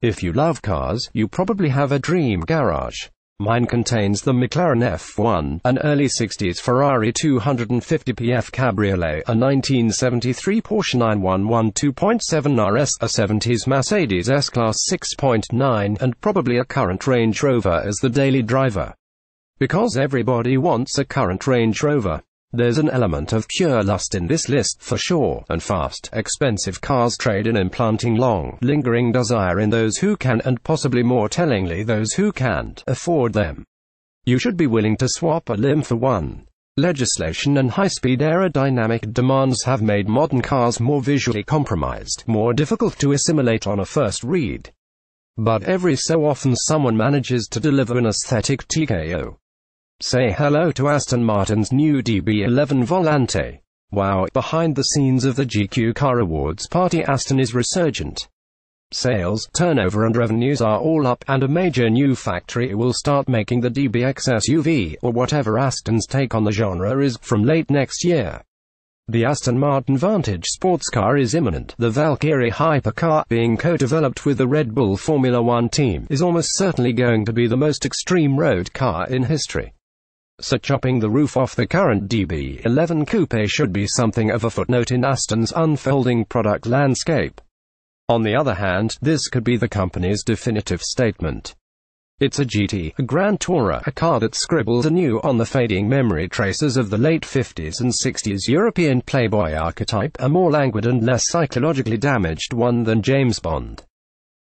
If you love cars, you probably have a dream garage. Mine contains the McLaren F1, an early 60s Ferrari 250 PF cabriolet, a 1973 Porsche 911 2.7 RS, a 70s Mercedes S-class 6.9, and probably a current Range Rover as the daily driver. Because everybody wants a current Range Rover. There's an element of pure lust in this list for sure, and fast, expensive cars trade in implanting long, lingering desire in those who can, and possibly more tellingly those who can't, afford them. You should be willing to swap a limb for one. Legislation and high-speed aerodynamic demands have made modern cars more visually compromised, more difficult to assimilate on a first read. But every so often someone manages to deliver an aesthetic TKO. Say hello to Aston Martin's new DB11 Volante. Wow, behind the scenes of the GQ Car Awards party, Aston is resurgent. Sales, turnover and revenues are all up, and a major new factory will start making the DBX SUV, or whatever Aston's take on the genre is, from late next year. The Aston Martin Vantage sports car is imminent. The Valkyrie hypercar, being co-developed with the Red Bull Formula One team, is almost certainly going to be the most extreme road car in history. So chopping the roof off the current DB11 coupe should be something of a footnote in Aston's unfolding product landscape. On the other hand, this could be the company's definitive statement. It's a GT, a Grand Tourer, a car that scribbles anew on the fading memory traces of the late 50s and 60s European playboy archetype, a more languid and less psychologically damaged one than James Bond.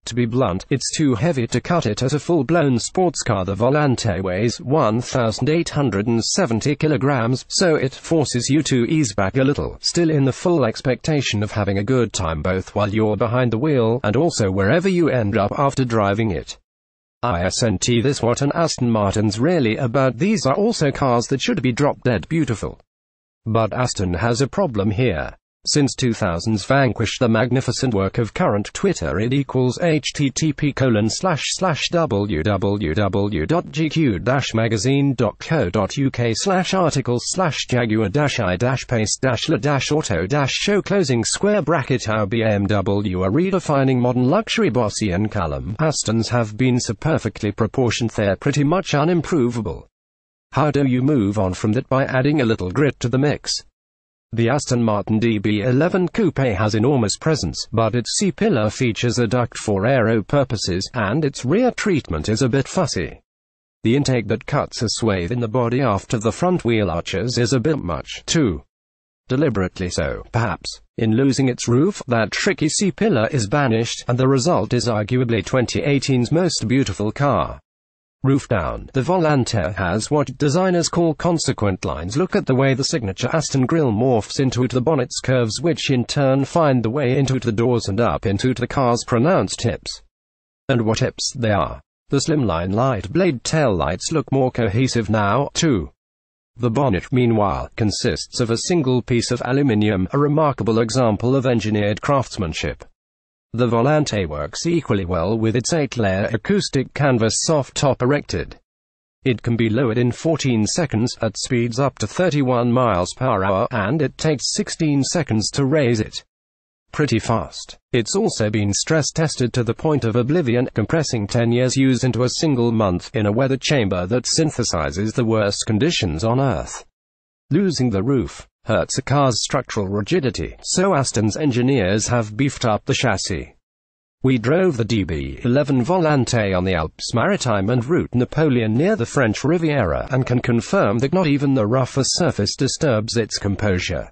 To be blunt, it's too heavy to cut it as a full-blown sports car. The Volante weighs 1,870 kilograms, so it forces you to ease back a little, still in the full expectation of having a good time both while you're behind the wheel, and also wherever you end up after driving it. Isn't this what an Aston Martin's really about? These are also cars that should be drop-dead beautiful. But Aston has a problem here. Since 2000's vanquished the magnificent work of current Twitter, it equals http://www.gq-magazine.co.uk/articles/jaguar-i-paste-la-auto- show closing square bracket. How BMW are redefining modern luxury. Bossy and Callum. Astons have been so perfectly proportioned they're pretty much unimprovable. How do you move on from that by adding a little grit to the mix? The Aston Martin DB11 Coupe has enormous presence, but its C-pillar features a duct for aero purposes, and its rear treatment is a bit fussy. The intake that cuts a swathe in the body after the front wheel arches is a bit much, too. Deliberately so, perhaps. In losing its roof, that tricky C-pillar is banished, and the result is arguably 2018's most beautiful car. Roof down, the Volante has what designers call consequent lines. Look at the way the signature Aston grille morphs into the bonnet's curves, which in turn find the way into the doors and up into the car's pronounced hips. And what hips they are. The slimline light blade taillights look more cohesive now, too. The bonnet, meanwhile, consists of a single piece of aluminium, a remarkable example of engineered craftsmanship. The Volante works equally well with its 8-layer acoustic canvas soft top erected. It can be lowered in 14 seconds, at speeds up to 31 miles per hour, and it takes 16 seconds to raise it. Pretty fast. It's also been stress-tested to the point of oblivion, compressing 10 years' use into a single month, in a weather chamber that synthesizes the worst conditions on Earth. Losing the roof hurts a car's structural rigidity, so Aston's engineers have beefed up the chassis. We drove the DB11 Volante on the Alpes Maritime and Route Napoleon near the French Riviera, and can confirm that not even the roughest surface disturbs its composure.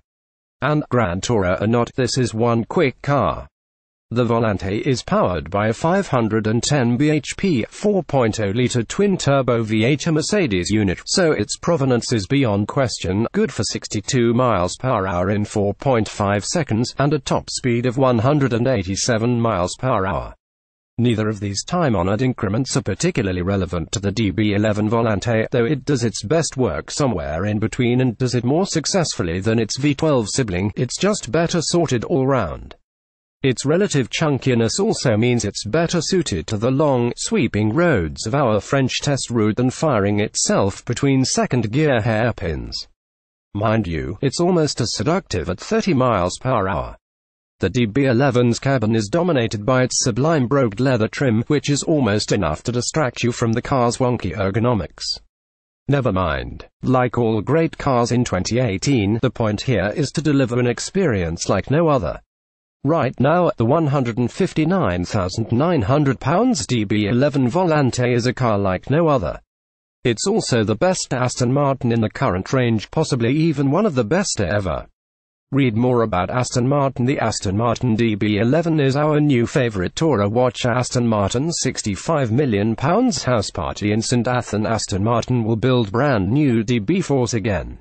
And Grand Tourer or not, this is one quick car. The Volante is powered by a 510 bhp 4.0-litre twin-turbo V8 Mercedes unit, so its provenance is beyond question, good for 62 miles per hour in 4.5 seconds, and a top speed of 187 miles per hour. Neither of these time-honored increments are particularly relevant to the DB11 Volante, though it does its best work somewhere in between and does it more successfully than its V12 sibling. It's just better sorted all round. Its relative chunkiness also means it's better suited to the long, sweeping roads of our French test route than firing itself between second-gear hairpins. Mind you, it's almost as seductive at 30 miles per hour. The DB11's cabin is dominated by its sublime brocade leather trim, which is almost enough to distract you from the car's wonky ergonomics. Never mind. Like all great cars in 2018, the point here is to deliver an experience like no other. Right now, the £159,900 DB11 Volante is a car like no other. It's also the best Aston Martin in the current range, possibly even one of the best ever. Read more about Aston Martin. The Aston Martin DB11 is our new favorite tourer. Watch Aston Martin's £65 million house party in St Athan. Aston Martin will build brand new DB4s again.